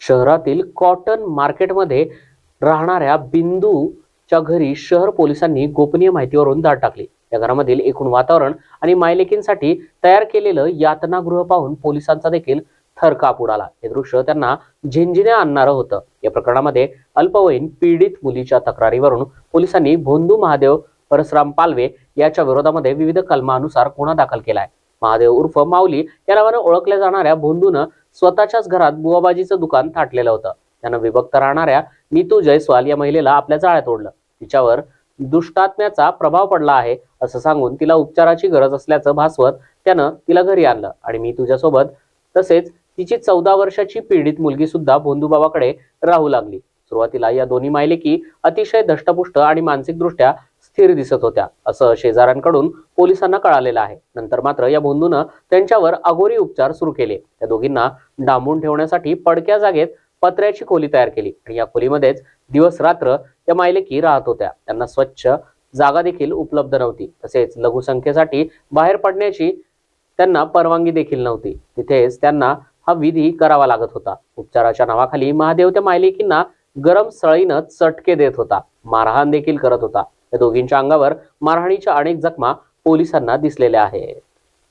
शहरातील कॉटन मार्केटमध्ये राहणाऱ्या बिंदूच्या घरी शहर पोलिसांनी गोपनीय माहितीवरून धाड टाकली। या घरामधील एकूण वातावरण आणि मायलेकींसाठी तयार केलेलं यातनागृह पाहून पोलिसांचा देखील थरकाप उडाला। हे दृश्य त्यांना झिंझिण्या आणणारं होतं। या प्रकरणामध्ये अल्पवयीन पीडित मुलीच्या तक्रारीवरून पोलिसांनी भोंदू महादेव परसराम पालवे याच्या विरोधामध्ये विविध कलमानुसार गुन्हा दाखल केलाय। महादेव उर्फ माऊली या नावाने ओळखल्या जाणाऱ्या भोंदूनं स्वतःच्याच घरात बुवाबाजीचं दुकान थाटलेलं होतं। त्यानं विभक्त राहणाऱ्या नीतू जयस्वाल या महिलेला आपल्या जाळ्यात ओढलं। तिच्यावर दुष्टात्म्याचा प्रभाव पडला आहे असं सांगून तिला उपचाराची गरज असल्याचं भासवत त्यानं तिला घरी आणलं आणि मी तुझ्यासोबत तसेच तिची 14 वर्षाची पीडित मुलगी सुद्धा भोंदूबाबाकडे राहू लागली। सुरुवातीला या दोन्ही मायलेकी अतिशय धष्टपुष्ट आणि मानसिकदृष्ट्या स्थिर दिसत होत्या असं शेजाऱ्यांकडून पोलिसांना कळालेलं आहे। नंतर मात्र या भोंदूनं त्यांच्यावर अघोरी उपचार सुरू केले। त्या दोघींना डांबून ठेवण्यासाठी पडक्या जागेत पत्र्याची खोली तयार केली आणि या खोलीमध्येच दिवस रात्र त्या मायलेकी राहत होत्या। त्यांना स्वच्छ जागा देखील उपलब्ध नव्हती, तसेच लघुसंख्येसाठी बाहेर पडण्याची त्यांना परवानगी देखील नव्हती। तिथेच त्यांना हा विधी करावा लागत होता। उपचाराच्या नावाखाली महादेव त्या मायलेकींना गरम सळीनं चटके देत होता, मारहाण देखील करत होता। या दोघींच्या अंगावर मारहाणीच्या अनेक जखमा पोलिसांना दिसलेल्या आहेत।